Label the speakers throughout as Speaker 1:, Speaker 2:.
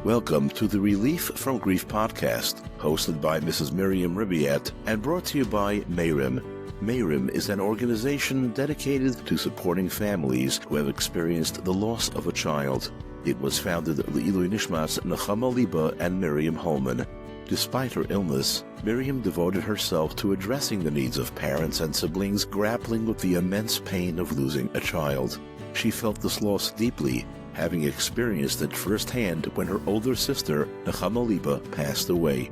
Speaker 1: Welcome to the Relief from Grief podcast, hosted by Mrs. Miriam Ribiat and brought to you by Mayrim. Mayrim is an organization dedicated to supporting families who have experienced the loss of a child. It was founded Le'ilui Nishmas Nechama Liba and Miriam Holman. Despite her illness, Miriam devoted herself to addressing the needs of parents and siblings grappling with the immense pain of losing a child. She felt this loss deeply, having experienced it firsthand when her older sister, Nechama Liba, passed away.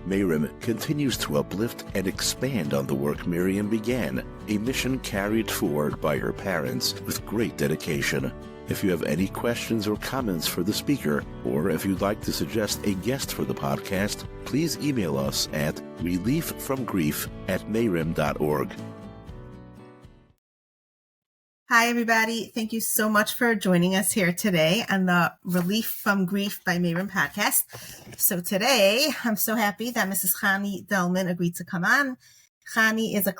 Speaker 1: Mayrim continues to uplift and expand on the work Miriam began, a mission carried forward by her parents with great dedication. If you have any questions or comments for the speaker, or if you'd like to suggest a guest for the podcast, please email us at relieffromgrief@mayrim.org.
Speaker 2: Hi, everybody. Thank you so much for joining us here today on the Relief from Grief by Mayrim podcast. So today, I'm so happy that Mrs. Chanie Delman agreed to come on. Chanie is a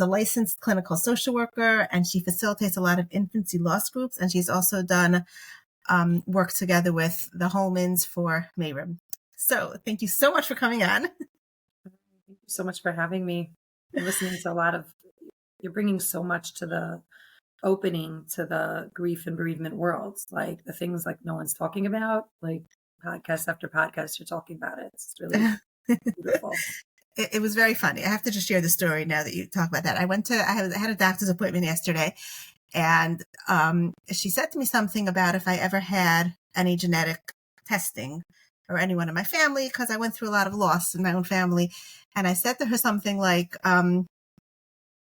Speaker 2: licensed clinical social worker, and she facilitates a lot of infancy loss groups, and she's also done work together with the Holmans for Mayrim. So thank you so much for coming on.
Speaker 3: Thank you so much for having me. I'm listening to you're bringing so much to the opening to the grief and bereavement worlds, like the things like no one's talking about, like podcast after podcast, you're talking about it. It's really beautiful.
Speaker 2: It was very funny. I have to just share the story now that you talk about that. I had a doctor's appointment yesterday, and she said to me something about if I ever had any genetic testing or anyone in my family, because I went through a lot of loss in my own family. And I said to her something like,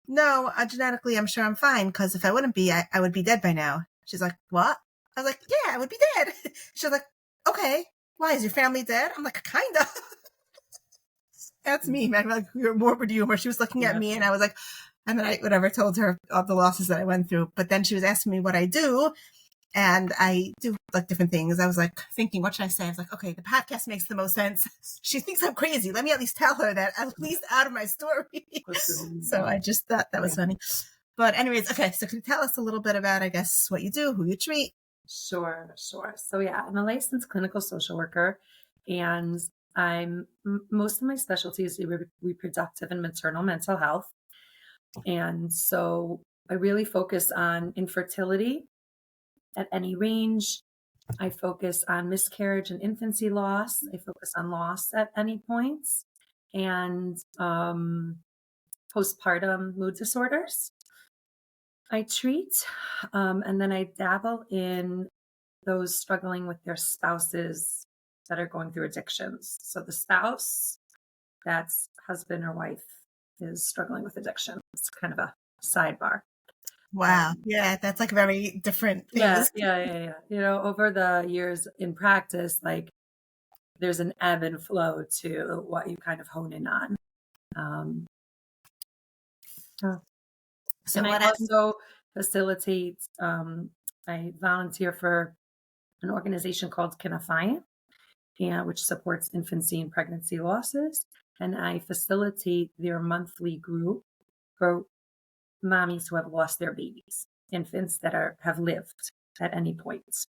Speaker 2: no, genetically, I'm sure I'm fine, because if I wouldn't be, I would be dead by now. She's like, what? I was like, yeah, I would be dead. She's like, okay, why, is your family dead? I'm like, kind of. That's me, man. Like, you're morbid humor. She was looking at me, and I was like, and then I told her of the losses that I went through. But then she was asking me what I do, and I do like different things. I was like thinking, what should I say? I was like, okay, the podcast makes the most sense. She thinks I'm crazy. Let me at least tell her that, at least out of my story. So I just thought that was funny. But anyways, okay. So can you tell us a little bit about, I guess, what you do, who you treat?
Speaker 3: Sure. So yeah, I'm a licensed clinical social worker, and most of my specialty is reproductive and maternal mental health. And so I really focus on infertility at any range. I focus on miscarriage and infancy loss. I focus on loss at any points, and postpartum mood disorders I treat. And then I dabble in those struggling with their spouses that are going through addictions. So the spouse, that's husband or wife, is struggling with addiction. It's kind of a sidebar.
Speaker 2: Wow. Yeah, that's like very different things.
Speaker 3: Yeah. Over the years in practice, like there's an ebb and flow to what you kind of hone in on. And I also facilitate, I volunteer for an organization called Kinafine, which supports infancy and pregnancy losses. And I facilitate their monthly group for mommies who have lost their babies, infants that have lived at any point.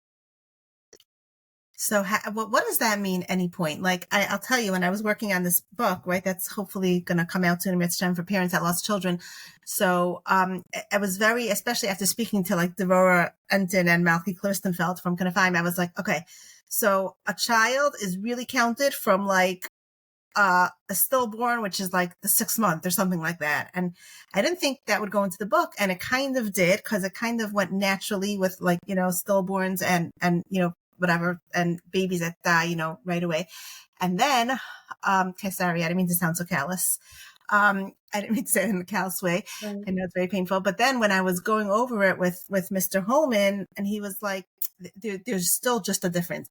Speaker 2: So what does that mean, any point? Like, I'll tell you, when I was working on this book, right, that's hopefully going to come out soon, it's time for parents that lost children. So I was especially after speaking to like Devorah Enton and Malky Kirstenfeld from Kinafine, I was like, okay, so a child is really counted from like a stillborn, which is like the 6th month or something like that. And I didn't think that would go into the book, and it kind of did, because it kind of went naturally with like, stillborns and whatever, and babies that die, right away. And then, okay, sorry, I didn't mean to sound so callous. I didn't mean to say it in a callous way. Right. I know it's very painful. But then when I was going over it with Mr. Holman, and he was like, there's still just a difference.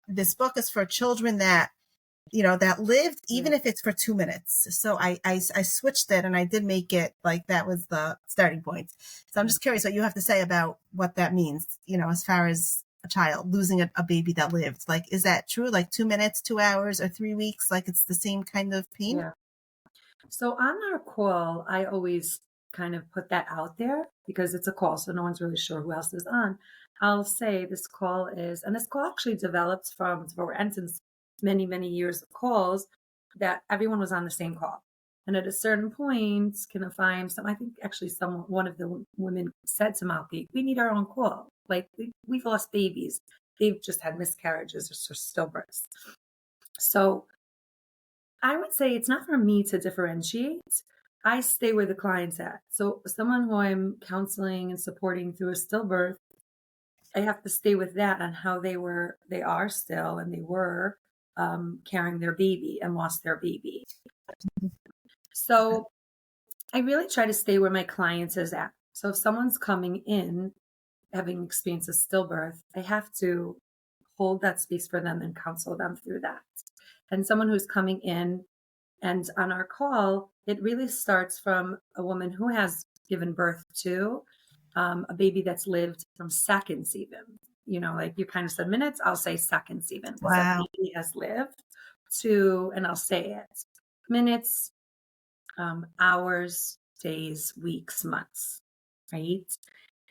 Speaker 2: This book is for children that lived, even if it's for 2 minutes. So I switched it, and I did make it like that was the starting point. So I'm just curious what you have to say about what that means, as far as a child losing a baby that lived. Like, is that true? Like 2 minutes, 2 hours, or 3 weeks? Like, it's the same kind of pain?
Speaker 3: Yeah. So on our call, I always kind of put that out there because it's a call, so no one's really sure who else is on. I'll say this call is, and this call actually developed from Ensign's many, many years of calls, that everyone was on the same call. And at a certain point, can find some, I think actually one of the women said to Malky, we need our own call. Like we've lost babies. They've just had miscarriages or stillbirths. So I would say it's not for me to differentiate. I stay where the client's at. So someone who I'm counseling and supporting through a stillbirth, I have to stay with that on how they are still, and they were carrying their baby and lost their baby. So I really try to stay where my clients is at. So if someone's coming in having experienced a stillbirth, I have to hold that space for them and counsel them through that. And someone who's coming in, and on our call, it really starts from a woman who has given birth to a baby that's lived from seconds even. Like you kind of said minutes, I'll say seconds even. Because that baby has lived to, and I'll say it, minutes, hours, days, weeks, months, right?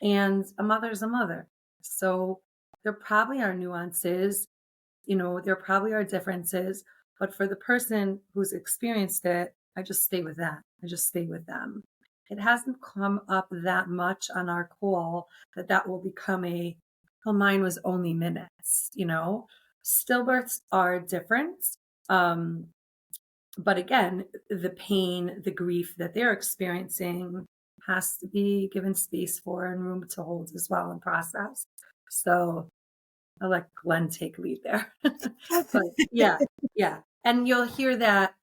Speaker 3: And a mother's a mother. So there probably are nuances, there probably are differences, but for the person who's experienced it, I just stay with that. I just stay with them. It hasn't come up that much on our call that will become well, mine was only minutes, Stillbirths are different. But again, the pain, the grief that they're experiencing has to be given space for and room to hold as well and process. So I'll let Glenn take lead there. But yeah. And you'll hear that,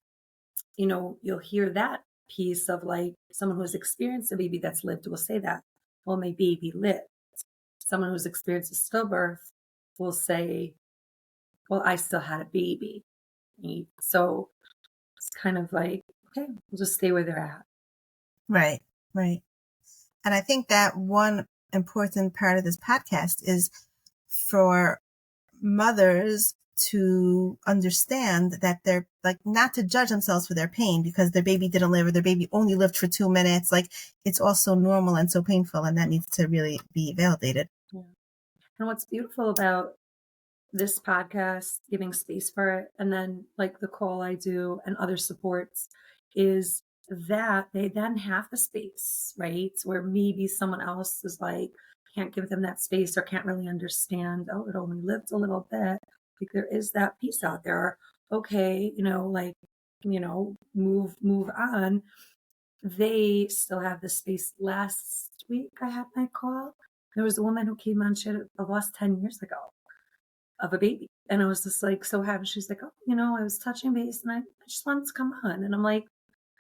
Speaker 3: you'll hear that piece of like someone who's experienced a baby that's lived will say that, well, my baby lived. Someone who's experienced a stillbirth will say, well, I still had a baby. Right? So it's kind of like, okay, we'll just stay where they're at.
Speaker 2: Right. And I think that one important part of this podcast is for mothers to understand that they're like not to judge themselves for their pain because their baby didn't live or their baby only lived for 2 minutes. Like it's also normal and so painful, and that needs to really be validated.
Speaker 3: Yeah. And what's beautiful about this podcast, giving space for it, and then like the call I do and other supports, is that they then have the space, right? Where maybe someone else is like, can't give them that space or can't really understand, oh, it only lived a little bit. Like there is that piece out there. Okay, move on. They still have the space. Last week I had my call. There was a woman who came on, she had lost 10 years ago of a baby. And I was just like so happy. She's like, oh, I was touching base and I just wanted to come on. And I'm like,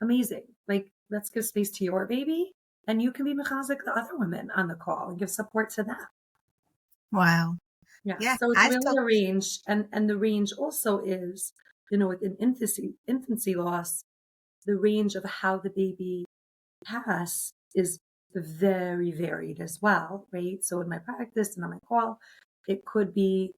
Speaker 3: amazing. Like, let's give space to your baby. And you can be mechazik the other women on the call and give support to them.
Speaker 2: Wow.
Speaker 3: Yeah. So it's really a range. And the range also is, within infancy loss, the range of how the baby passed is very varied as well, right? So in my practice and on my call, it could be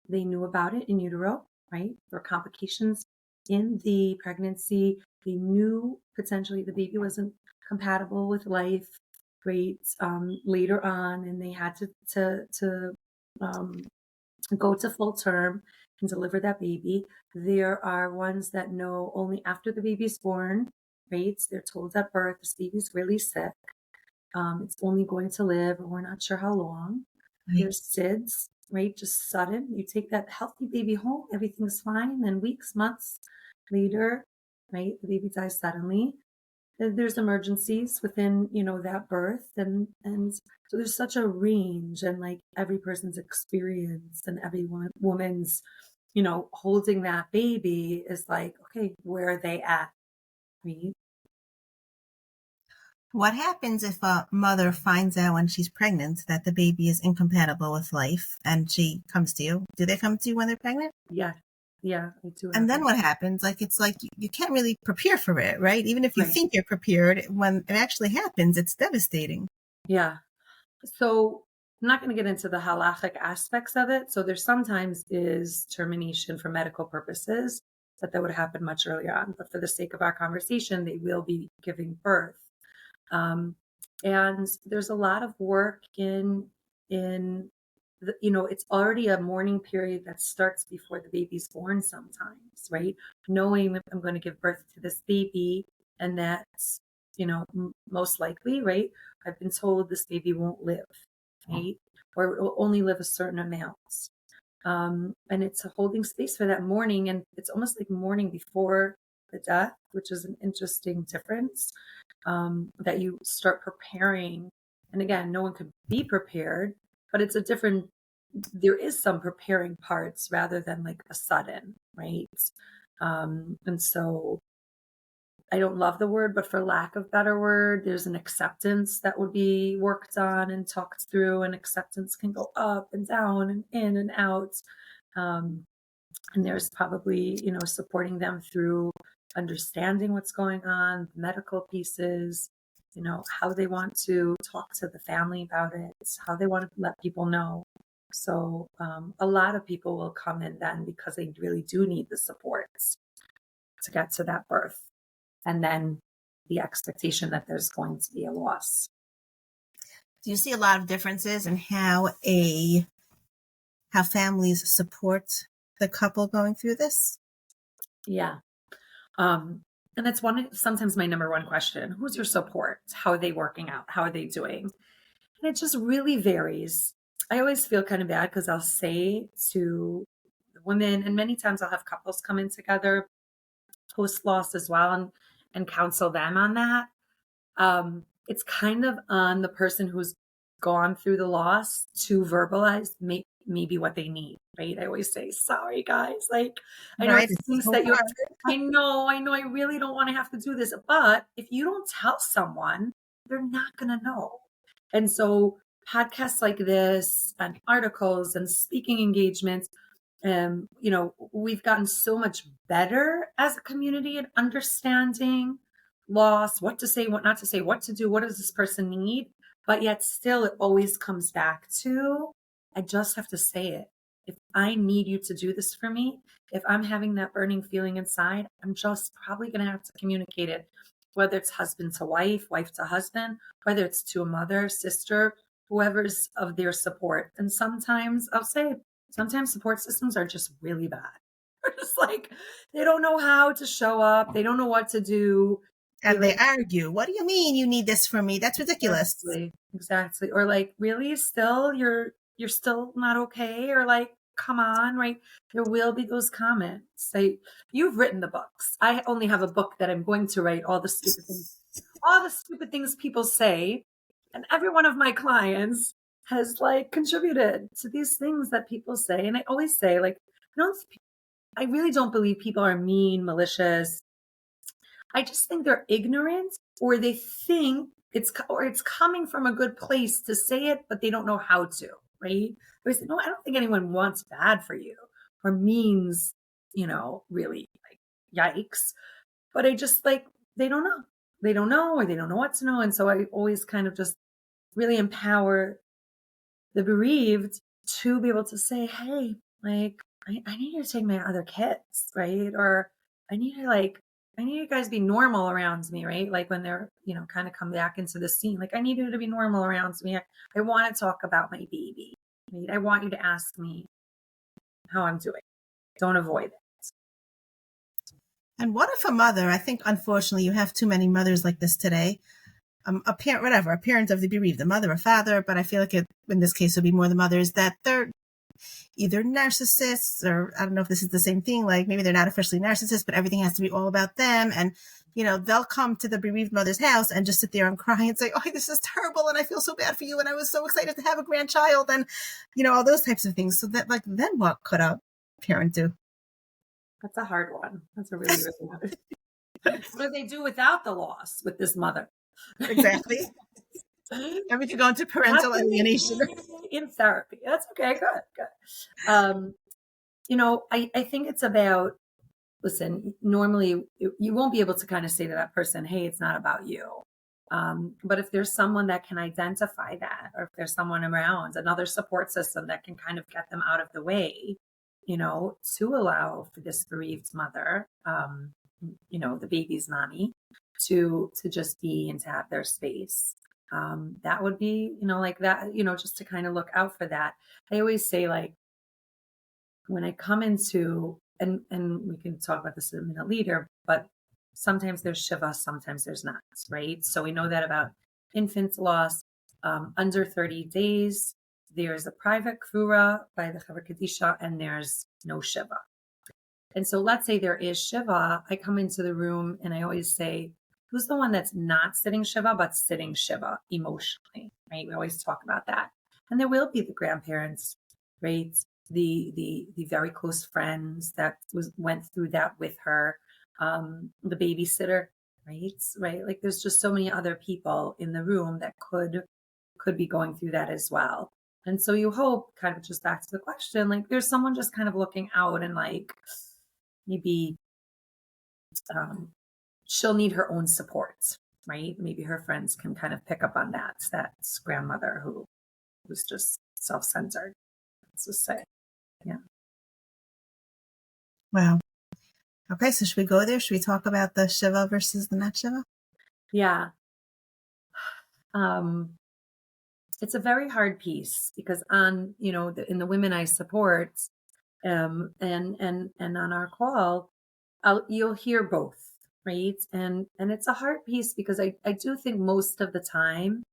Speaker 3: they knew about it in utero, right? There were complications in the pregnancy. They knew potentially the baby wasn't compatible with life, right? Later on, and they had to go to full term and deliver that baby. There are ones that know only after the baby's born, right? They're told at birth, this baby's really sick. It's only going to live, or we're not sure how long. Right. There's SIDS, right? Just sudden. You take that healthy baby home, everything's fine. Then weeks, months later, right? The baby dies suddenly. There's emergencies within, that birth. And so there's such a range, and like every person's experience and every woman's, holding that baby is like, okay, where are they at? Right?
Speaker 2: What happens if a mother finds out when she's pregnant that the baby is incompatible with life and she comes to you? Do they come to you when they're pregnant?
Speaker 3: Yeah, I do.
Speaker 2: And then what happens? Like, it's like you can't really prepare for it, right? Even if you think you're prepared, when it actually happens, it's devastating.
Speaker 3: Yeah. So I'm not going to get into the halachic aspects of it. So there sometimes is termination for medical purposes, but that would happen much earlier on. But for the sake of our conversation, they will be giving birth. And there's a lot of work in it's already a mourning period that starts before the baby's born sometimes, right? Knowing that I'm going to give birth to this baby, and that's, most likely, right? I've been told this baby won't live, right? Or it will only live a certain amount. And it's holding space for that mourning, and it's almost like mourning before the death, which is an interesting difference, that you start preparing. And again, no one could be prepared, but it's there is some preparing parts rather than like a sudden, right? And so I don't love the word, but for lack of better word, there's an acceptance that would be worked on and talked through, and acceptance can go up and down and in and out. And there's probably, supporting them through understanding what's going on, medical pieces, how they want to talk to the family about it, how they want to let people know. So a lot of people will come in then because they really do need the supports to get to that birth. And then the expectation that there's going to be a loss.
Speaker 2: Do you see a lot of differences in how families support the couple going through this?
Speaker 3: Yeah. And that's sometimes my number one question. Who's your support? How are they working out? How are they doing? And it just really varies. I always feel kind of bad because I'll say to the women, and many times I'll have couples come in together post-loss as well, and counsel them on that. It's kind of on the person who's gone through the loss to verbalize maybe what they need, right? I always say, sorry guys, like I know it's things that I know, I really don't want to have to do this, but if you don't tell someone, they're not going to know. And so podcasts like this and articles and speaking engagements, we've gotten so much better as a community at understanding loss, what to say, what not to say, what to do, what does this person need? But yet still, it always comes back to, I just have to say it. If I need you to do this for me, if I'm having that burning feeling inside, I'm just probably going to have to communicate it, whether it's husband to wife, wife to husband, whether it's to a mother, sister, whoever's of their support. And sometimes I'll say, sometimes support systems are just really bad. They're just like, they don't know how to show up. They don't know what to do.
Speaker 2: And they argue, what do you mean you need this from me? That's ridiculous.
Speaker 3: Exactly. Or like, really, still, you're still not okay? Or like, come on, right? There will be those comments. You've written the books. I only have a book that I'm going to write all the stupid things people say. And every one of my clients has like contributed to these things that people say. And I always say, like, I really don't believe people are mean, malicious. I just think they're ignorant, or they think it's coming from a good place to say it, but they don't know how to, right? I say, no, I don't think anyone wants bad for you or means, really like yikes. But I just like, they don't know. They don't know, or they don't know what to know. And so I always kind of just really empower the bereaved to be able to say, hey, like, I need you to take my other kids, right? Or I need you guys to be normal around me, right? Like when they're, kind of come back into the scene, like I need you to be normal around me. I want to talk about my baby. Right? I want you to ask me how I'm doing. Don't avoid it.
Speaker 2: And what if a mother, I think unfortunately you have too many mothers like this today, a parent of the bereaved, a mother or father, but I feel like in this case it would be more the mothers, that they're either narcissists, or I don't know if this is the same thing, like maybe they're not officially narcissists, but everything has to be all about them. And, they'll come to the bereaved mother's house and just sit there and cry and say, oh, this is terrible. And I feel so bad for you. And I was so excited to have a grandchild, and, all those types of things. So that, like, then what could a parent do?
Speaker 3: That's a hard one. That's a really, really hard. What do they do without the loss with this mother?
Speaker 2: Exactly. And we could go into parental alienation
Speaker 3: in therapy. That's okay. Good. I think it's about, listen, normally you won't be able to kind of say to that person, hey, it's not about you. But if there's someone that can identify that, or if there's someone around, another support system that can kind of get them out of the way, to allow for this bereaved mother, the baby's mommy, to just be and to have their space. that would be, like that, just to kind of look out for that. I always say, like, when I come into, and we can talk about this in a minute later, but sometimes there's Shiva, sometimes there's not, right? So we know that about infant loss, under 30 days, there's a private Kvura by the Chaver Kadisha, and there's no Shiva. And so let's say there is Shiva, I come into the room and I always say, who's the one that's not sitting Shiva, but sitting Shiva emotionally, right? We always talk about that. And there will be the grandparents, right? The very close friends that went through that with her, the babysitter, right? Like there's just so many other people in the room that could be going through that as well. And so you hope, kind of just back to the question, like there's someone just kind of looking out and like maybe she'll need her own support, right? Maybe her friends can kind of pick up on that. That's grandmother who's just self-centered, let's just say. Yeah.
Speaker 2: Wow. Okay, so should we go there? Should we talk about the Shiva versus the not Shiva?
Speaker 3: Yeah. It's a very hard piece because on, in the women I support, and on our call, you'll hear both, right? And it's a hard piece because I do think most of the time,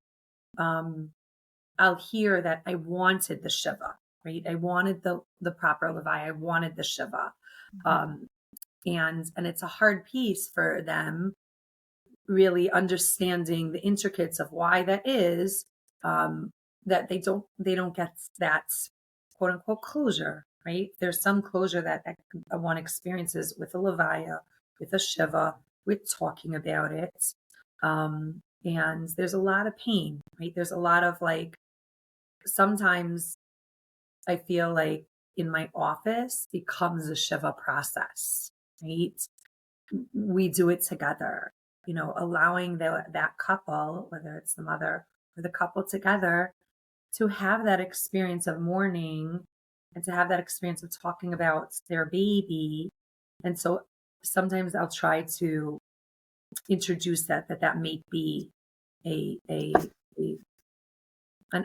Speaker 3: I'll hear that I wanted the Shiva, right? I wanted the proper Levi. I wanted the Shiva. And it's a hard piece for them really understanding the intricacies of why that is, that they don't get that quote unquote closure, right? There's some closure that one experiences with a Levaya, with a Shiva, with talking about it. And there's a lot of pain, right? There's a lot of like, sometimes I feel like in my office becomes a Shiva process, right? We do it together, allowing that couple, whether it's the mother or the couple together, to have that experience of mourning and to have that experience of talking about their baby. And so sometimes I'll try to introduce that may be an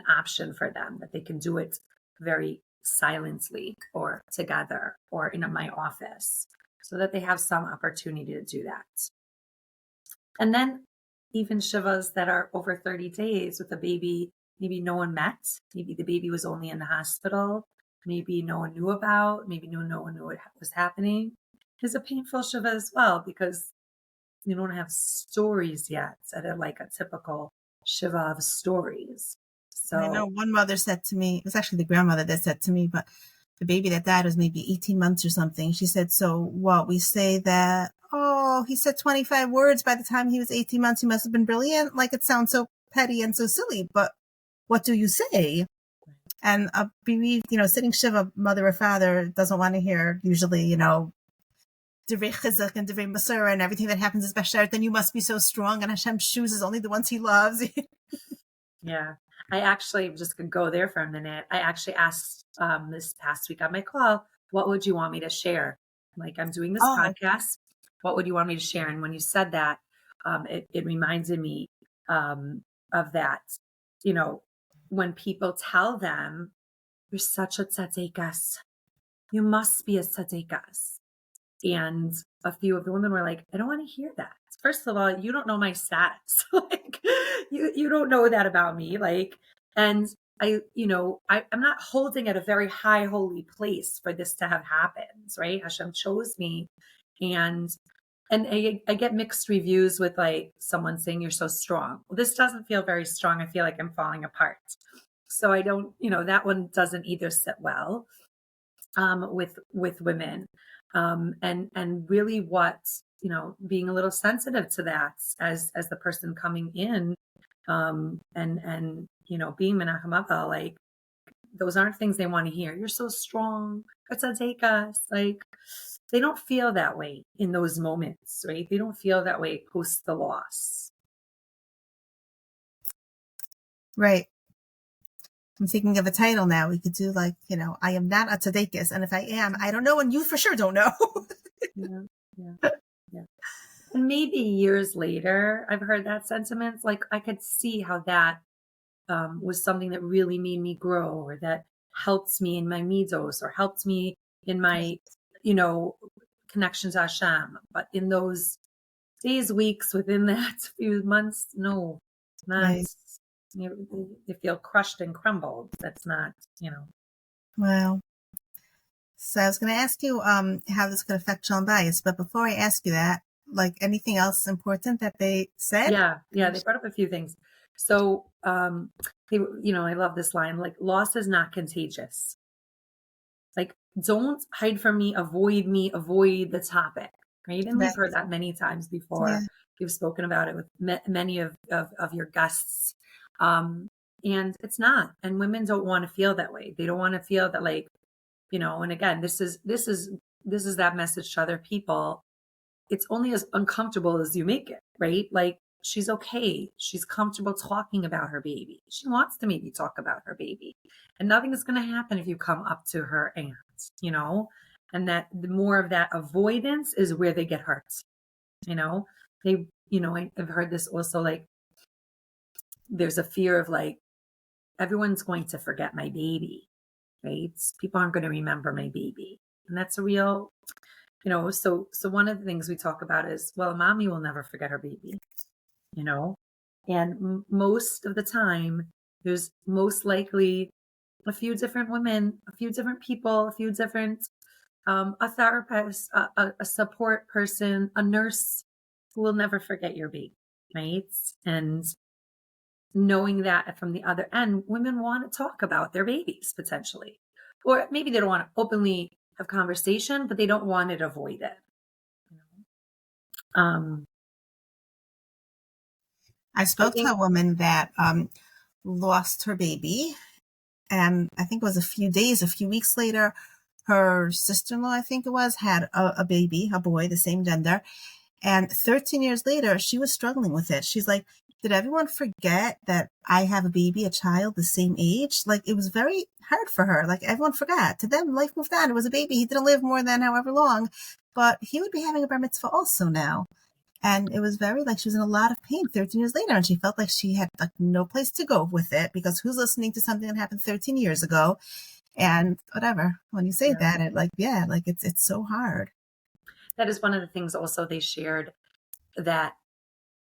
Speaker 3: option for them, that they can do it very silently or together or in my office, so that they have some opportunity to do that. And then even Shivas that are over 30 days with a baby, maybe no one met, maybe the baby was only in the hospital, maybe no one knew about, maybe no one knew what was happening, is a painful Shiva as well, because you don't have stories yet at a typical Shiva of stories. So
Speaker 2: I know one mother said to me, it was actually the grandmother that said to me, but the baby that died was maybe 18 months or something. She said, so what? We say that, oh, he said 25 words by the time he was 18 months. He must have been brilliant. Like, it sounds so petty and so silly, but what do you say? And a bereaved, sitting Shiva mother or father doesn't want to hear usually, Divrei Chizuk and Divrei Masura and everything that happens is Bashar, then you must be so strong and Hashem chooses only the ones he loves.
Speaker 3: Yeah. I actually just could go there for a minute. I actually asked this past week on my call, what would you want me to share? Like, I'm doing this podcast. What would you want me to share? And when you said that, it reminded me of that. When people tell them, you're such a tzaddikas, you must be a tzaddikas. And a few of the women were like, I don't want to hear that. First of all, you don't know my status. Like, you don't know that about me. Like, and I'm not holding at a very high holy place for this to have happened, right? Hashem chose me. And I get mixed reviews with like someone saying you're so strong. Well, this doesn't feel very strong. I feel like I'm falling apart. So I don't, that one doesn't either sit well with women. And really what, being a little sensitive to that as the person coming in, and being Menachem Abba, like, those aren't things they want to hear. You're so strong. Take us. Like, they don't feel that way in those moments, right? They don't feel that way post the loss.
Speaker 2: Right. I'm thinking of a title now. We could do like, I am not a tzaddikas. And if I am, I don't know. And you for sure don't know.
Speaker 3: Yeah. And And maybe years later, I've heard that sentiment. Like I could see how that was something that really made me grow, or that helped me in my midos, or helped me in my, you know, connection to Hashem. But in those days, weeks, within that few months, no, not,
Speaker 2: Right.
Speaker 3: you feel crushed and crumbled. That's not,
Speaker 2: Well, so I was going to ask you how this could affect child bias, but before I ask you that, like anything else important that they said?
Speaker 3: Yeah, they brought up a few things. So, I love this line, like, loss is not contagious. Like, don't hide from me, avoid the topic, right? And
Speaker 2: Right.
Speaker 3: we've heard that many times before.
Speaker 2: Yeah.
Speaker 3: You've spoken about it with many of your guests. And it's not, and women don't want to feel that way. They don't want to feel that, like, and again, this is that message to other people. It's only as uncomfortable as you make it, right? Like, she's okay. She's comfortable talking about her baby. She wants to maybe talk about her baby. And nothing is going to happen if you come up to her aunt, and that the more of that avoidance is where they get hurt. I've heard this also, like, there's a fear of, like, everyone's going to forget my baby, right? People aren't going to remember my baby. And that's a real, so one of the things we talk about is, well, mommy will never forget her baby, and most of the time there's most likely a few different women, a few different people, a few different, a therapist, a support person, a nurse who will never forget your baby, right? And knowing that from the other end, women want to talk about their babies potentially, or maybe they don't want to openly have conversation, but they don't want it avoided.
Speaker 2: I spoke to a woman that lost her baby, and I think it was a few weeks later, her sister-in-law, I think it was, had a baby, a boy, the same gender. And 13 years later, she was struggling with it. She's like, did everyone forget that I have a baby, a child the same age? Like, it was very hard for her. Like, everyone forgot. To them, life moved on. It was a baby. He didn't live more than however long, but he would be having a bar mitzvah also now. And it was very, like, she was in a lot of pain 13 years later, and she felt like she had, like, no place to go with it, because who's listening to something that happened 13 years ago? And whatever, when you say that, it, like, yeah, like, it's so hard.
Speaker 3: That is one of the things also they shared, that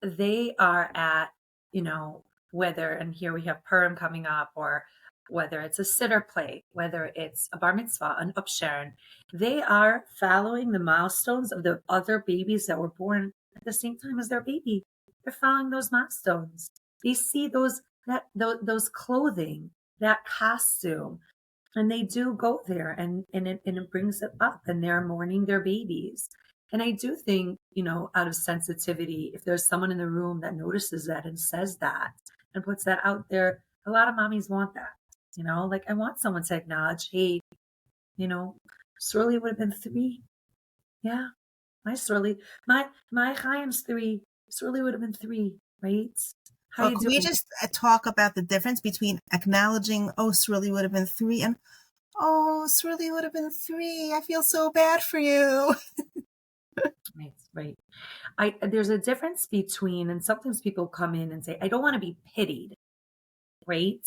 Speaker 3: they are at, whether, and here we have Purim coming up, or whether it's a sitter play, whether it's a bar mitzvah, an upsharon, they are following the milestones of the other babies that were born at the same time as their baby. They're following those milestones. They see those clothing, that costume, and they do go there, and it brings it up, and they're mourning their babies. And I do think, out of sensitivity, if there's someone in the room that notices that and says that and puts that out there, a lot of mommies want that. Like, I want someone to acknowledge, hey, Surly would have been 3. Yeah, my Surly, my Chaim's 3. Surly would have been 3, right? How
Speaker 2: Well,
Speaker 3: you
Speaker 2: can
Speaker 3: doing?
Speaker 2: we just talk about the difference between acknowledging, oh, Surly would have been 3, and, oh, Surly would have been 3. I feel so bad for you.
Speaker 3: Right. There's a difference between, and sometimes people come in and say, I don't want to be pitied, right?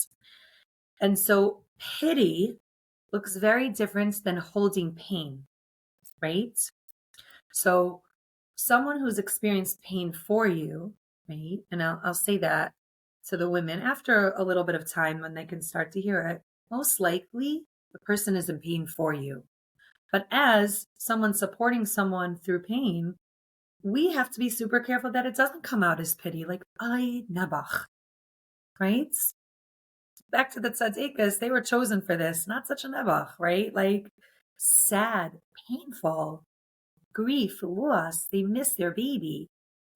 Speaker 3: And so pity looks very different than holding pain, right? So someone who's experienced pain for you, right? And I'll say that to the women after a little bit of time, when they can start to hear it, most likely the person is in pain for you. But as someone supporting someone through pain, we have to be super careful that it doesn't come out as pity, like, ay nabach, right? Back to the tzaddikas, they were chosen for this, not such a nabach, right? Like, sad, painful, grief, loss, they miss their baby,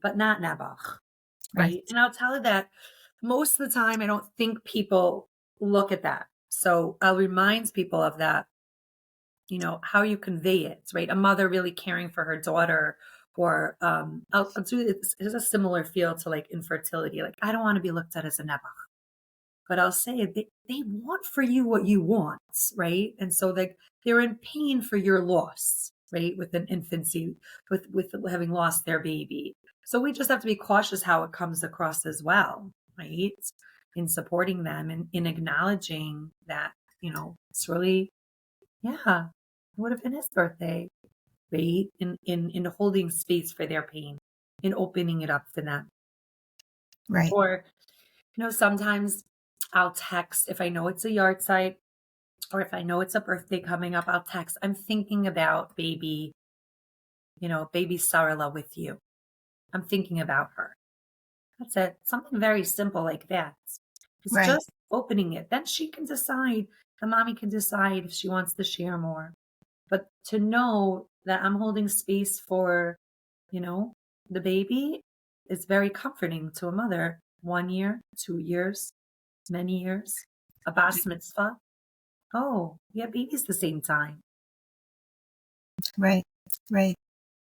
Speaker 3: but not nabach, right? And I'll tell you that most of the time, I don't think people look at that. So I'll remind people of that, how you convey it, right? A mother really caring for her daughter, or I'll do it. It's a similar feel to, like, infertility. Like, I don't want to be looked at as a nebuch, but I'll say they want for you what you want, right? And so they're in pain for your loss, right? With an infancy, with having lost their baby. So we just have to be cautious how it comes across as well, right? In supporting them and in acknowledging that, it's really, yeah, it would have been his birthday, right? In holding space for their pain, in opening it up for them.
Speaker 2: Right.
Speaker 3: Or, sometimes I'll text if I know it's a yard site or if I know it's a birthday coming up, I'll text, I'm thinking about baby Sarala with you. I'm thinking about her. That's it. Something very simple like that. It's
Speaker 2: Right.
Speaker 3: just opening it. Then she can decide, the mommy can decide if she wants to share more. But to know that I'm holding space for, the baby is very comforting to a mother. 1 year, 2 years, many years, a bas mitzvah. Oh, yeah, baby's the same time.
Speaker 2: Right. Right.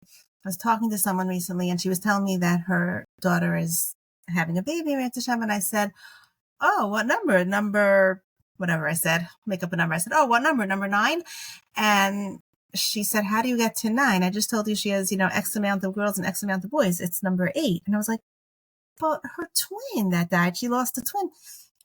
Speaker 2: I was talking to someone recently and she was telling me that her daughter is having a baby, and I said, oh, what number? Number, whatever I said, make up a number. I said, oh, what number? Number 9? And she said, how do you get to 9? I just told you she has, X amount of girls and X amount of boys. It's number 8. And I was like, but her twin that died, she lost a twin.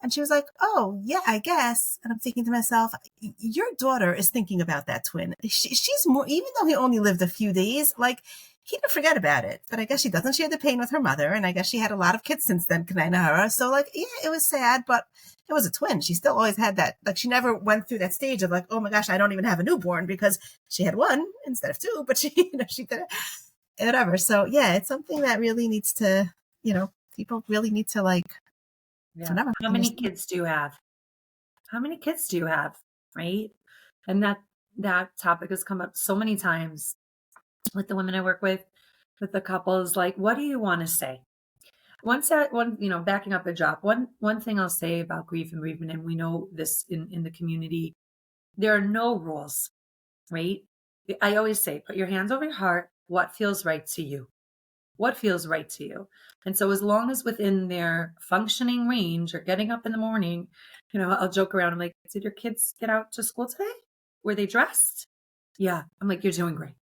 Speaker 2: And she was like, oh, yeah, I guess. And I'm thinking to myself, your daughter is thinking about that twin. She's more, even though he only lived a few days, like, he didn't forget about it. But I guess she doesn't share the pain with her mother. And I guess she had a lot of kids since then, Kanai. So, like, yeah, it was sad, but it was a twin. She still always had that. Like, she never went through that stage of like, oh my gosh, I don't even have a newborn, because she had 1 instead of 2, but she did it, whatever. So, yeah, it's something that really needs to, people really need to, like,
Speaker 3: yeah. How many kids do you have? How many kids do you have? Right. And that topic has come up so many times with the women I work with the couples, like, what do you want to say? Backing up the job, one thing I'll say about grief and bereavement, and we know this in the community, there are no rules, right? I always say, put your hands over your heart. What feels right to you? What feels right to you? And so as long as within their functioning range or getting up in the morning, I'll joke around. I'm like, did your kids get out to school today? Were they dressed? Yeah. I'm like, you're doing great.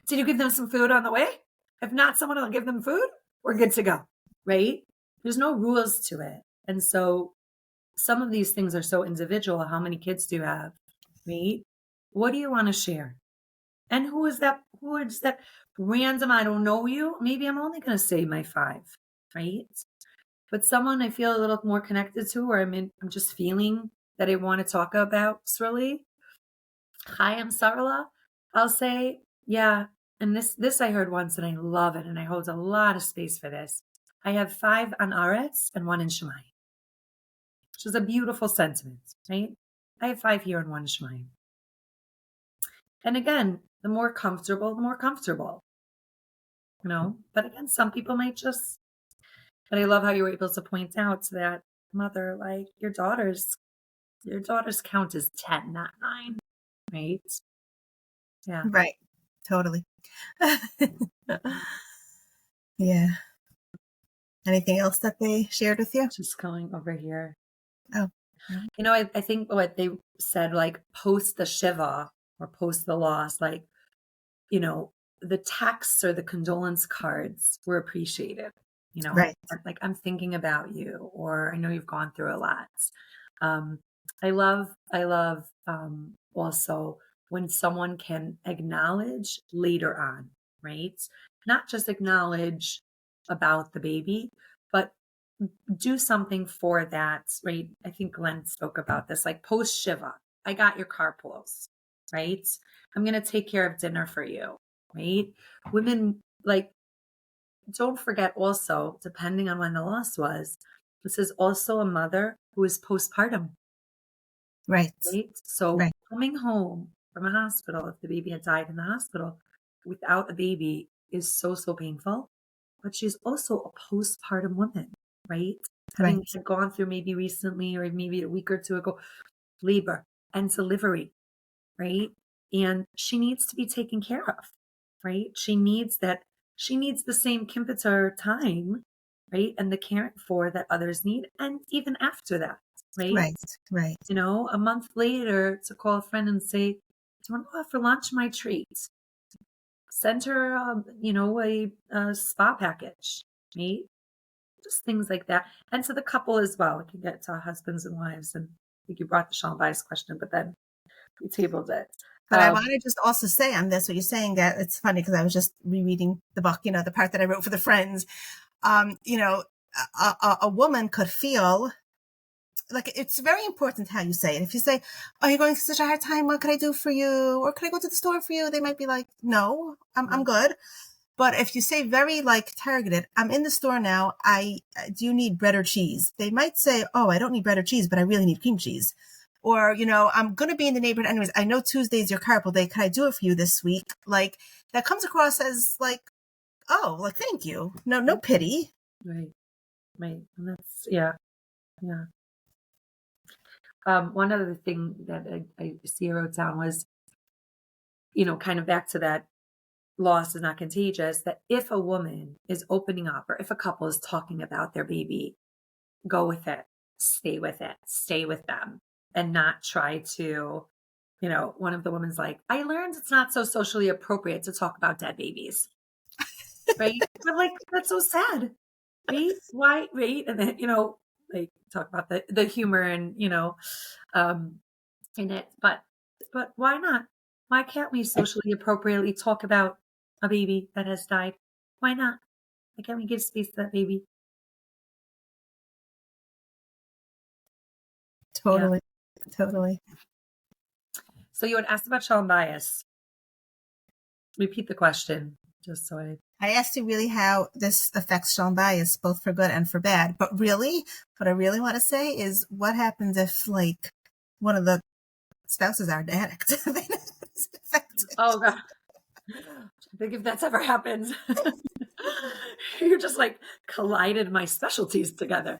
Speaker 3: Did you give them some food on the way? If not, someone will give them food. We're good to go, right? There's no rules to it. And so some of these things are so individual. How many kids do you have, right? What do you want to share? And who is that random, I don't know you? Maybe I'm only going to say my 5, right? But someone I feel a little more connected to, or I'm just feeling that I want to talk about, Srili. Hi, I'm Sarala. I'll say, yeah. And this I heard once and I love it. And I hold a lot of space for this. I have 5 on Aretz and 1 in Shemayim, which is a beautiful sentiment, right? I have 5 here and 1 in Shemayim. And again, the more comfortable, But again, some people might just, but I love how you were able to point out to that mother, like, your daughter's count is 10, not 9, right? Yeah.
Speaker 2: Right. Totally. Yeah. Anything else that they shared with you?
Speaker 3: Just going over here.
Speaker 2: Oh.
Speaker 3: I think what they said, like, post the Shiva or post the loss, like, the texts or the condolence cards were appreciated,
Speaker 2: Right.
Speaker 3: like, I'm thinking about you, or I know you've gone through a lot. I love also when someone can acknowledge later on, right? Not just acknowledge about the baby, but do something for that, right? I think Glenn spoke about this, like post Shiva. I got your carpools, right? I'm going to take care of dinner for you, right? Women, like, don't forget also, depending on when the loss was, this is also a mother who is postpartum.
Speaker 2: Right.
Speaker 3: So
Speaker 2: right.
Speaker 3: Coming home from a hospital, if the baby had died in the hospital without a baby, is so, so painful. But she's also a postpartum woman, right? Having gone through maybe recently or maybe a week or 2 ago, labor and delivery, right? And she needs to be taken care of, right? She needs the same kimpiter time, right? And the caring for that others need. And even after that, right?
Speaker 2: Right.
Speaker 3: A month later to call a friend and say, do you want to go out for lunch? My treat. send her, a spa package, right? Just things like that. And to the couple as well. We can get to husbands and wives. And I think you brought the Sean bias question, but then we tabled it.
Speaker 2: But I want to just also say on this, what you're saying, that it's funny because I was just rereading the book, the part that I wrote for the friends. A woman could feel like it's very important how you say it. If you say, "Oh, you're going through such a hard time. What could I do for you? Or could I go to the store for you?" They might be like, "No, I'm good." But if you say very targeted, "I'm in the store now. Do you need bread or cheese?" They might say, "Oh, I don't need bread or cheese, but I really need cream cheese." Or, "I'm going to be in the neighborhood anyways. I know Tuesday's your carpool day. Can I do it for you this week?" Like that comes across as oh, thank you. No pity.
Speaker 3: Right. And that's, yeah. One other thing that I wrote down was, kind of back to that loss is not contagious, that if a woman is opening up or if a couple is talking about their baby, go with it, stay with them, and not try to, one of the women's like, "I learned it's not so socially appropriate to talk about dead babies." Right? But that's so sad. Right? Why? Right? And then, talk about the humor and, in it, but why not? Why can't we socially appropriately talk about a baby that has died? Why not? Why can't we give space to that baby?
Speaker 2: Totally.
Speaker 3: So you had asked about Sean bias. Repeat the question, just so
Speaker 2: I asked you really how this affects Sean bias, both for good and for bad. But really, what I really want to say is, what happens if one of the spouses are an addict?
Speaker 3: Oh God. I think if that's ever happened, you're just collided my specialties together.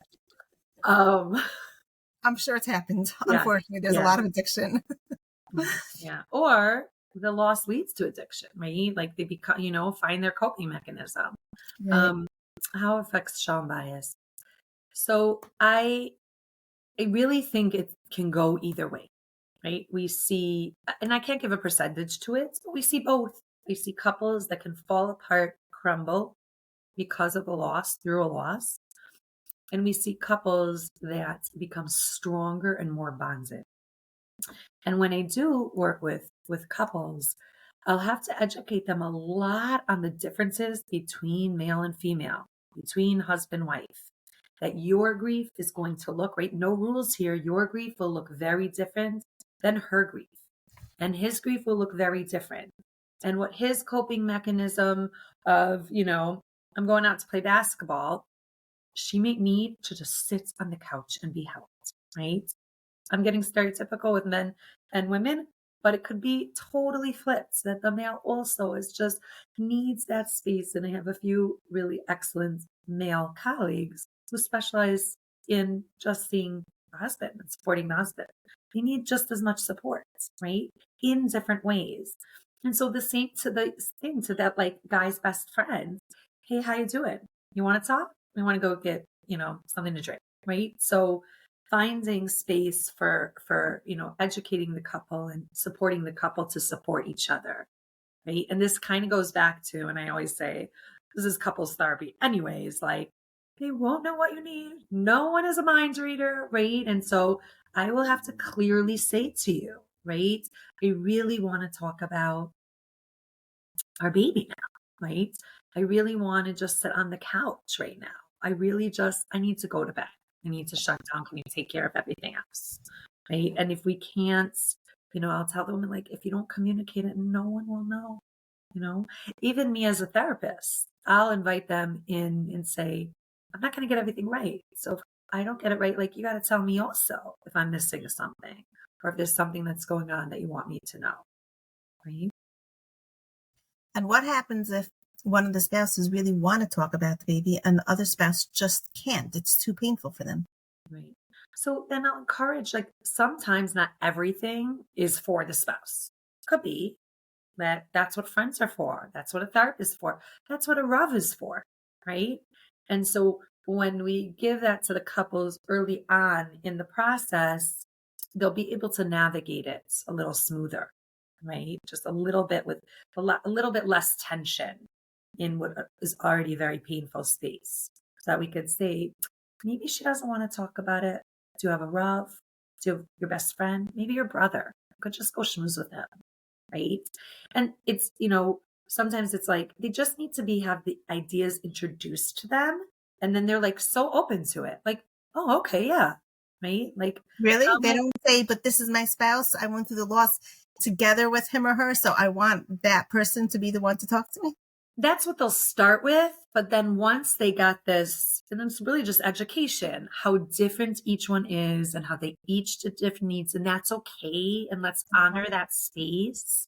Speaker 2: I'm sure it's happened. Yeah. Unfortunately, there's a lot of addiction.
Speaker 3: Yeah. Or the loss leads to addiction, right? Like they become, find their coping mechanism. Right. How affects Sean bias? So I really think it can go either way, right? We see, and I can't give a percentage to it, but we see both. We see couples that can fall apart, crumble because of through a loss. And we see couples that become stronger and more bonded. And when I do work with couples, I'll have to educate them a lot on the differences between male and female, between husband and wife, that your grief is going to look, right? No rules here. Your grief will look very different than her grief. And his grief will look very different. And what his coping mechanism of, I'm going out to play basketball, she may need to just sit on the couch and be helped, right? I'm getting stereotypical with men and women, but it could be totally flipped, that the male also needs that space. And I have a few really excellent male colleagues who specialize in just seeing the husband and supporting the husband. They need just as much support, right? In different ways. And so the same to that guy's best friend. Hey, how you doing? You want to talk? We want to go get, something to drink, right? So finding space for educating the couple and supporting the couple to support each other, right? And this kind of goes back to, and I always say, this is couples therapy anyways, they won't know what you need. No one is a mind reader, right? And so I will have to clearly say to you, right? I really want to talk about our baby now, right? I really want to just sit on the couch right now. I need to go to bed. I need to shut down. Can you take care of everything else? Right. And if we can't, I'll tell the woman, if you don't communicate it, no one will know, even me as a therapist, I'll invite them in and say, I'm not going to get everything right. So if I don't get it right, you got to tell me also if I'm missing something or if there's something that's going on that you want me to know. Right.
Speaker 2: And what happens if one of the spouses really want to talk about the baby and the other spouse just can't? It's too painful for them.
Speaker 3: Right. So then I'll encourage, sometimes not everything is for the spouse. Could be that's what friends are for. That's what a therapist is for. That's what a Rav is for. Right. And so when we give that to the couples early on in the process, they'll be able to navigate it a little smoother. right? Just a little bit with a little bit less tension in what is already a very painful space. So that we could say, maybe she doesn't want to talk about it. Do you have a Rav? Do you have your best friend? Maybe your brother. You could just go schmooze with him, right? And it's, sometimes it's like they just need to have the ideas introduced to them. And then they're like so open to it. Like, oh, okay, yeah. Right? Like,
Speaker 2: really? They don't say, but this is my spouse. I went through the loss together with him or her. So I want that person to be the one to talk to me.
Speaker 3: That's what they'll start with. But then once they got this, and it's really just education, how different each one is and how they each have different needs. And that's okay. And let's honor that space.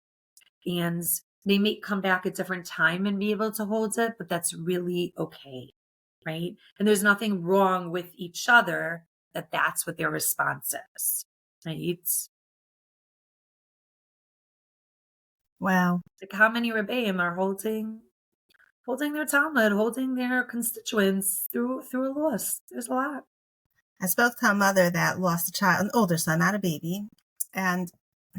Speaker 3: And they may come back at different time and be able to hold it, but that's really okay. Right. And there's nothing wrong with each other that's what their response is. Right.
Speaker 2: Wow.
Speaker 3: Like how many Rebbeim are holding their Talmud, holding their constituents through a loss. There's a lot.
Speaker 2: I spoke to a mother that lost a child, an older son, not a baby, and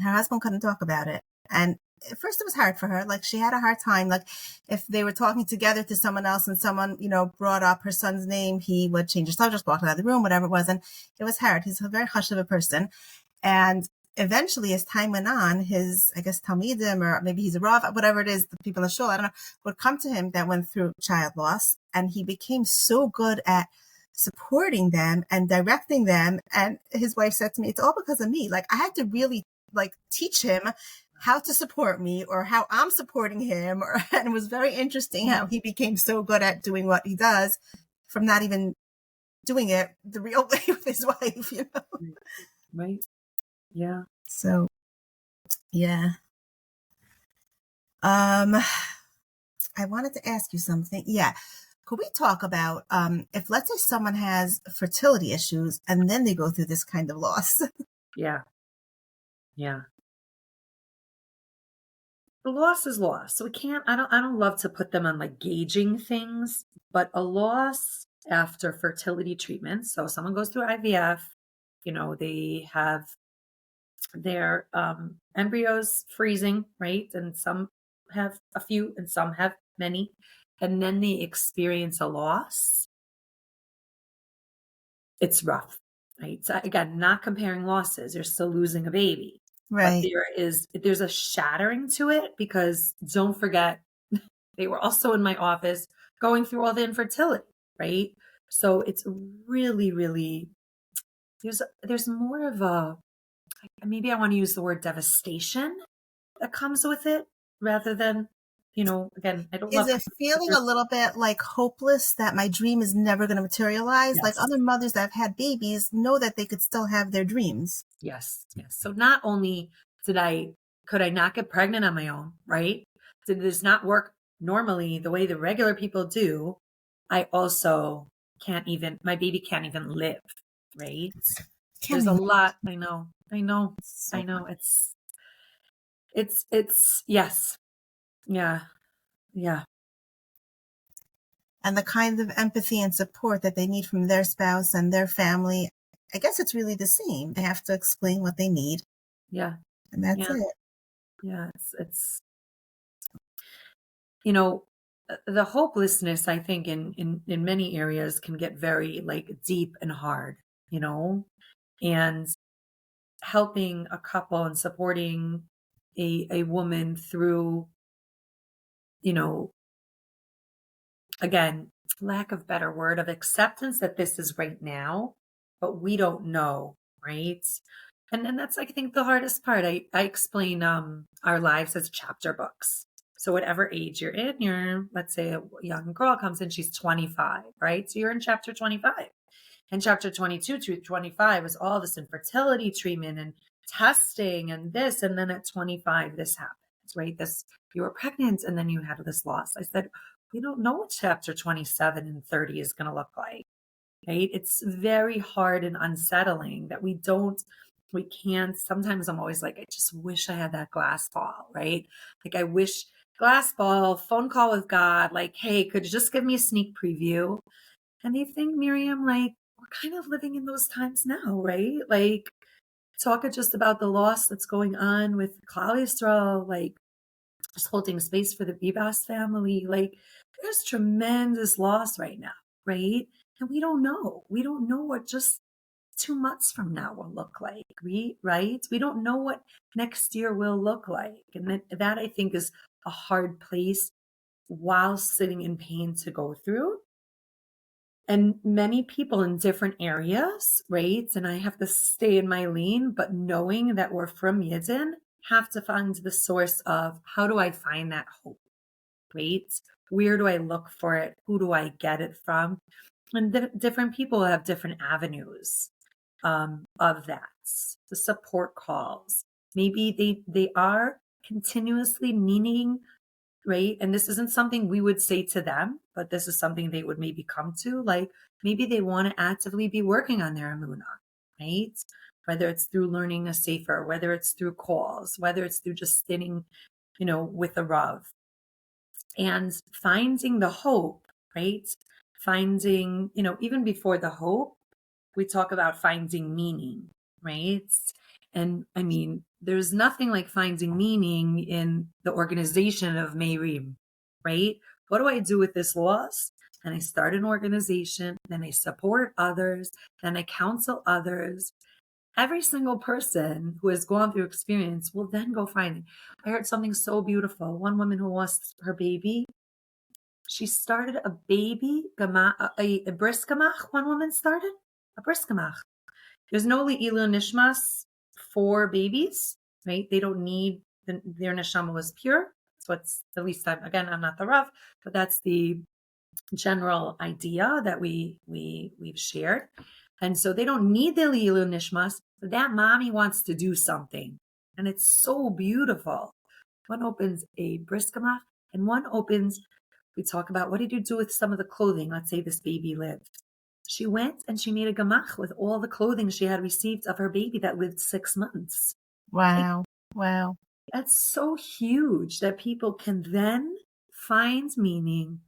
Speaker 2: her husband couldn't talk about it. And at first it was hard for her. Like she had a hard time. Like if they were talking together to someone else and someone, brought up her son's name, he would change the subject, walk out of the room, whatever it was. And it was hard. He's a very hush of a person. And eventually, as time went on, his, I guess, Talmidim, or maybe he's a Rav, whatever it is, the people in the shul, I don't know, would come to him that went through child loss. And he became so good at supporting them and directing them. And his wife said to me, it's all because of me. Like I had to really teach him how to support me or how I'm supporting him. And it was very interesting how he became so good at doing what he does from not even doing it the real way with his wife,
Speaker 3: Right. Yeah.
Speaker 2: So, yeah. I wanted to ask you something. Yeah. Could we talk about if, let's say, someone has fertility issues and then they go through this kind of loss?
Speaker 3: Yeah. Yeah. The loss is loss. So we can't, I don't love to put them on gauging things, but a loss after fertility treatment. So someone goes through IVF, they have their embryos freezing, right? And some have a few and some have many. And then they experience a loss. It's rough, right? So again, not comparing losses. You're still losing a baby.
Speaker 2: Right.
Speaker 3: But there's a shattering to it because don't forget, they were also in my office going through all the infertility, right? So it's really, really, there's more of a, maybe I want to use the word devastation that comes with it rather than, again, I don't love.
Speaker 2: Is it feeling a little bit like hopeless that my dream is never going to materialize?
Speaker 3: Yes.
Speaker 2: Like other mothers that have had babies know that they could still have their dreams.
Speaker 3: Yes. Yes. So not only could I not get pregnant on my own, right? Did this not work normally the way the regular people do? I also my baby can't even live, right? There's a lot. I know. It's yes. Yeah. Yeah.
Speaker 2: And the kind of empathy and support that they need from their spouse and their family, I guess it's really the same. They have to explain what they need.
Speaker 3: Yeah.
Speaker 2: And that's it.
Speaker 3: Yeah. It's the hopelessness, I think in many areas can get very deep and hard, and helping a couple and supporting a woman through, again, lack of better word, of acceptance that this is right now, but we don't know, right? And that's, I think, the hardest part. I explain our lives as chapter books. So whatever age you're in, let's say a young girl comes in, she's 25, right? So you're in chapter 25. And chapter 22 to 25 was all this infertility treatment and testing and this. And then at 25, this happens, right? You were pregnant and then you had this loss. I said, we don't know what chapter 27 and 30 is going to look like, right? It's very hard and unsettling that we can't. Sometimes I'm always like, I just wish I had that glass ball, right? I wish glass ball, phone call with God, hey, could you just give me a sneak preview? And they think, Miriam, we're kind of living in those times now, right? talk just about the loss that's going on with Klal Yisrael, like just holding space for the Bibas family. Like there's tremendous loss right now, right? And we don't know. We don't know what just 2 months from now will look like. Right? We don't know what next year will look like. And that I think is a hard place while sitting in pain to go through. And many people in different areas, right? And I have to stay in my lane, but knowing that we're from Yidden, have to find the source of how do I find that hope, right? Where do I look for it? Who do I get it from? And different people have different avenues of that. The support calls. Maybe they are continuously needing, right? And this isn't something we would say to them, but this is something they would maybe come to. Like maybe they want to actively be working on their emunah, right? Whether it's through learning a sefer, whether it's through calls, whether it's through just sitting, with a Rav. And finding the hope, right? Finding, even before the hope, we talk about finding meaning, right? And I mean, there's nothing like finding meaning in the organization of Meirim, right? What do I do with this loss? And I start an organization, then I support others, then I counsel others. Every single person who has gone through experience will then go find it. I heard something so beautiful. One woman who lost her baby, she started a bris gamach. One woman started a bris gamach. There's no li'ilu nishmas for babies, right? They don't need, their neshama was pure. So it's at least I'm not the Rav, but that's the general idea that we've shared. And so they don't need the li'ilu nishmas, but that mommy wants to do something. And it's so beautiful. One opens a bris gamach and one opens, we talk about what did you do with some of the clothing? Let's say this baby lived. She went and she made a gamach with all the clothing she had received of her baby that lived 6 months.
Speaker 2: Wow. Wow.
Speaker 3: That's so huge that people can then find meaning,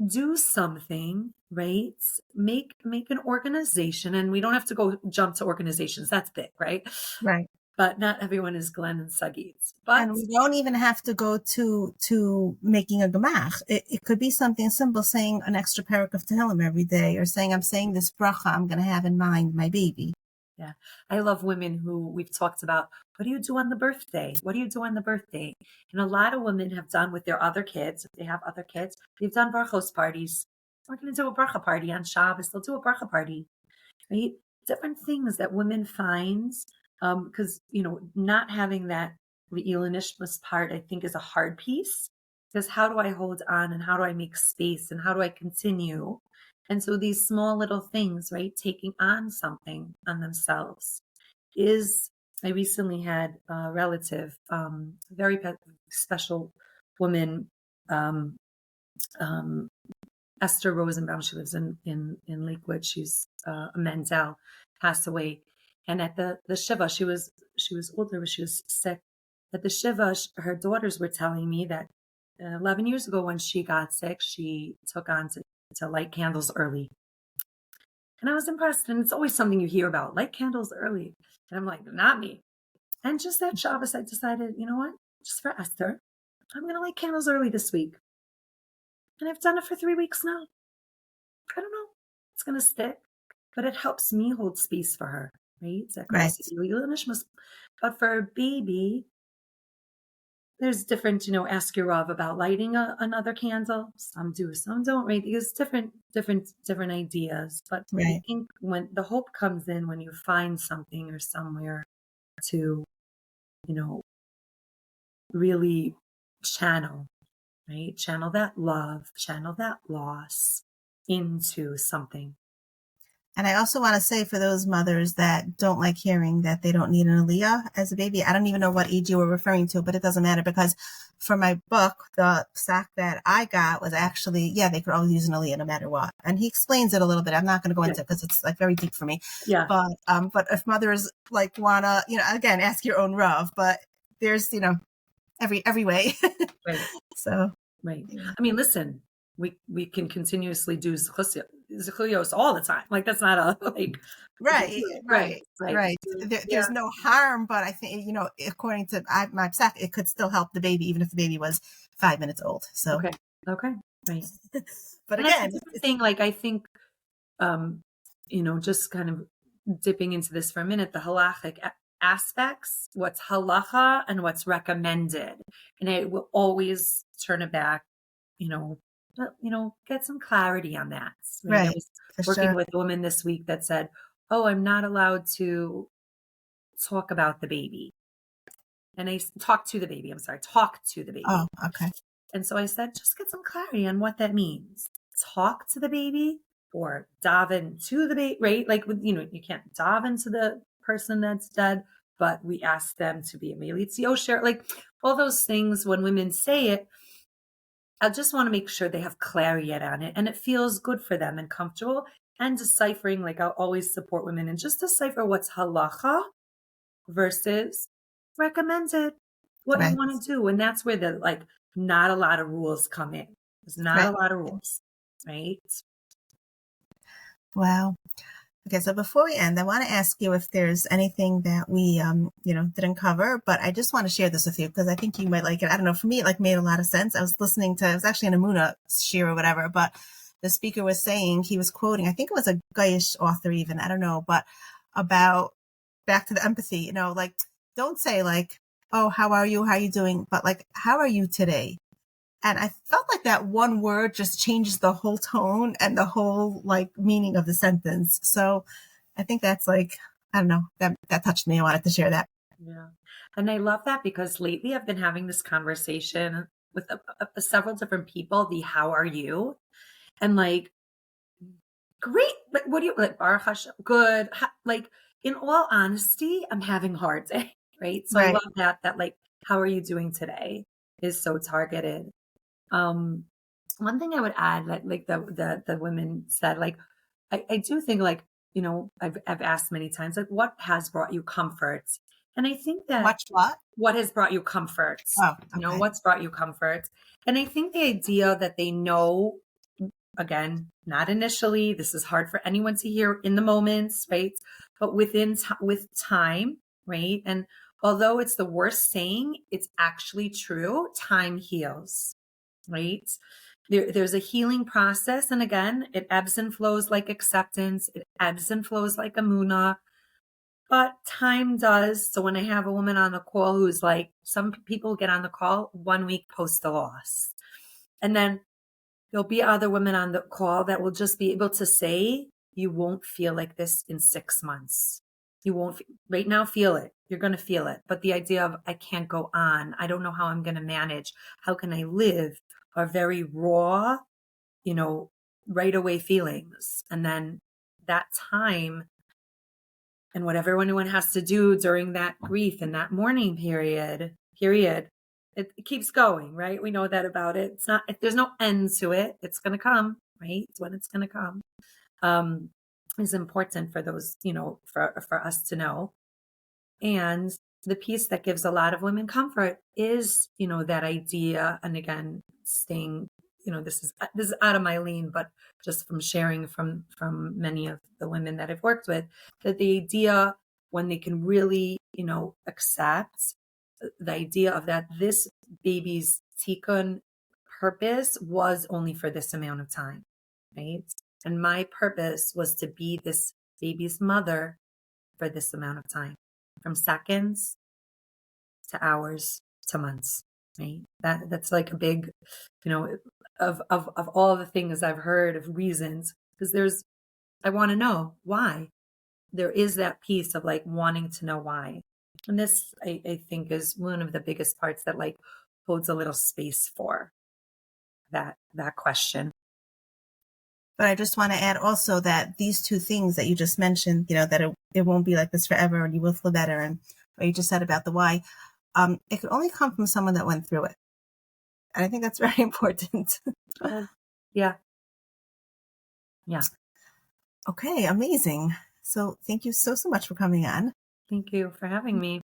Speaker 3: do something, right? Make an organization. And we don't have to go jump to organizations. That's big, right?
Speaker 2: Right.
Speaker 3: But not everyone is Glenn and Sagit's. But
Speaker 2: and we don't even have to go to making a gemach. It could be something simple, saying an extra parak of Tehillim every day, or saying, I'm saying this bracha, I'm going to have in mind my baby.
Speaker 3: Yeah. I love women who we've talked about, what do you do on the birthday? What do you do on the birthday? And a lot of women have done with their other kids, if they have other kids, they've done brachos parties. We're going to do a bracha party on Shabbos. They'll do a bracha party, right? Different things that women find, because, not having that Le'ilanishmas part, I think, is a hard piece, because how do I hold on and how do I make space and how do I continue? And so these small little things, right, taking on something on themselves I recently had a relative, very special woman, Esther Rosenbaum. She lives in Lakewood. She's a Menzel, passed away. And at the Shiva, she was older, but she was sick. At the Shiva, her daughters were telling me that 11 years ago when she got sick, she took on to light candles early. And I was impressed. And it's always something you hear about, light candles early. And I'm like, not me. And just that Shabbos, I decided, you know what? Just for Esther, I'm going to light candles early this week. And I've done it for 3 weeks now. I don't know. It's going to stick. But it helps me hold space for her, right?
Speaker 2: Right.
Speaker 3: But for a baby, there's different, ask your Rav about lighting another candle. Some do, some don't, right? There's different ideas. But
Speaker 2: Right.
Speaker 3: I think when the hope comes in, when you find something or somewhere to, really channel, right? Channel that love, channel that loss into something.
Speaker 2: And I also want to say, for those mothers that don't like hearing that they don't need an aliyah as a baby, I don't even know what age you were referring to, but it doesn't matter, because for my book, the sack that I got was actually, they could always use an aliyah no matter what. And he explains it a little bit. I'm not going to go into it because it's like very deep for me.
Speaker 3: Yeah.
Speaker 2: But if mothers like want to, again, ask your own Rav, but there's, every way.
Speaker 3: Right.
Speaker 2: So.
Speaker 3: Right. I mean, listen, we can continuously do zechlios all the time. Like that's not a like
Speaker 2: right.
Speaker 3: right.
Speaker 2: There's no harm, but I think, according to my psach, it could still help the baby even if the baby was 5 minutes old. So
Speaker 3: okay, right.
Speaker 2: But
Speaker 3: and
Speaker 2: again,
Speaker 3: that's the thing. Like I think, just kind of dipping into this for a minute, the halachic aspects, what's halacha and what's recommended, and it will always turn it back. Get some clarity on that. Right. I was working with a woman this week that said, "Oh, I'm not allowed to talk about the baby," and I talk to the baby. I'm sorry, talk to the baby.
Speaker 2: Oh, okay.
Speaker 3: And so I said, just get some clarity on what that means. Talk to the baby or daven to the baby, right? Like, you can't daven to the person that's dead, but we ask them to be a melitz yosher, like all those things. When women say it, I just want to make sure they have clarity on it and it feels good for them and comfortable, and deciphering, like I'll always support women and just decipher what's halacha versus recommended, what you want to do. And that's where the not a lot of rules come in. There's not a lot of rules, right?
Speaker 2: Wow. Okay, so before we end, I want to ask you if there's anything that we, didn't cover, but I just want to share this with you because I think you might like it. I don't know, for me, it made a lot of sense. I was actually an Amuna shir or whatever, but the speaker was saying, he was quoting, I think it was a Goyish author even, I don't know, but about back to the empathy, don't say oh, how are you? How are you doing? But how are you today? And I felt like that one word just changes the whole tone and the whole meaning of the sentence. So I think that's I don't know, that touched me. I wanted to share that.
Speaker 3: Yeah. And I love that because lately I've been having this conversation with several different people, the how are you? And great. What do you Baruch Hashem, good. In all honesty, I'm having a hard day. Right. So I love that how are you doing today is so targeted. One thing I would add that the women said, I do think I've asked many times, what has brought you comfort? And I think that what has brought you comfort?
Speaker 2: Oh, okay.
Speaker 3: What's brought you comfort? And I think the idea that they know, again, not initially, this is hard for anyone to hear in the moments, right? But with time, right? And although it's the worst saying, it's actually true. Time heals. Right? There's a healing process. And again, it ebbs and flows like acceptance. It ebbs and flows like amuna. But time does. So when I have a woman on the call who's some people get on the call 1 week post the loss. And then there'll be other women on the call that will just be able to say, you won't feel like this in 6 months. You won't right now feel it. You're going to feel it. But the idea of I can't go on. I don't know how I'm going to manage. How can I live? Are very raw, right away feelings. And then that time and what everyone has to do during that grief and that mourning period, it keeps going, right? We know that about it. It's not, there's no end to it. It's going to come, right? It's when it's going to come. Is important for those, for us to know. And the piece that gives a lot of women comfort is, that idea. And again, staying, this is out of my lane, but just from sharing from many of the women that I've worked with, that the idea when they can really, accept the idea of that this baby's tikkun purpose was only for this amount of time, right? And my purpose was to be this baby's mother for this amount of time, from seconds to hours to months, right? That's a big, of all the things I've heard of reasons, because I want to know why. There is that piece of wanting to know why. And this, I think, is one of the biggest parts that holds a little space for that question.
Speaker 2: But I just want to add also that these two things that you just mentioned, that it won't be like this forever and you will feel better. And what you just said about the why, it could only come from someone that went through it. And I think that's very important.
Speaker 3: Yeah.
Speaker 2: Okay, amazing. So thank you so much for coming on.
Speaker 3: Thank you for having me.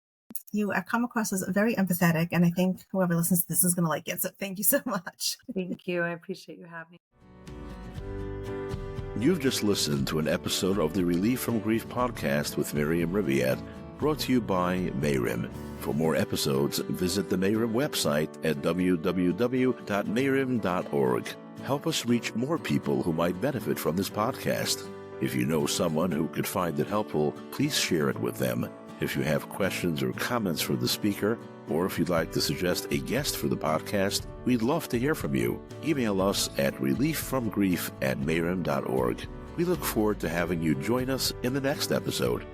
Speaker 2: you have come across as very empathetic, and I think whoever listens to this is going to like it. So thank you so much.
Speaker 3: Thank you. I appreciate you having me.
Speaker 1: You've just listened to an episode of the Relief from Grief podcast with Miriam Riviere, brought to you by Mayrim. For more episodes, visit the Mayrim website at www.mayrim.org. Help us reach more people who might benefit from this podcast. If you know someone who could find it helpful, please share it with them. If you have questions or comments for the speaker, or if you'd like to suggest a guest for the podcast, we'd love to hear from you. Email us at relieffromgrief@mayrim.org. We look forward to having you join us in the next episode.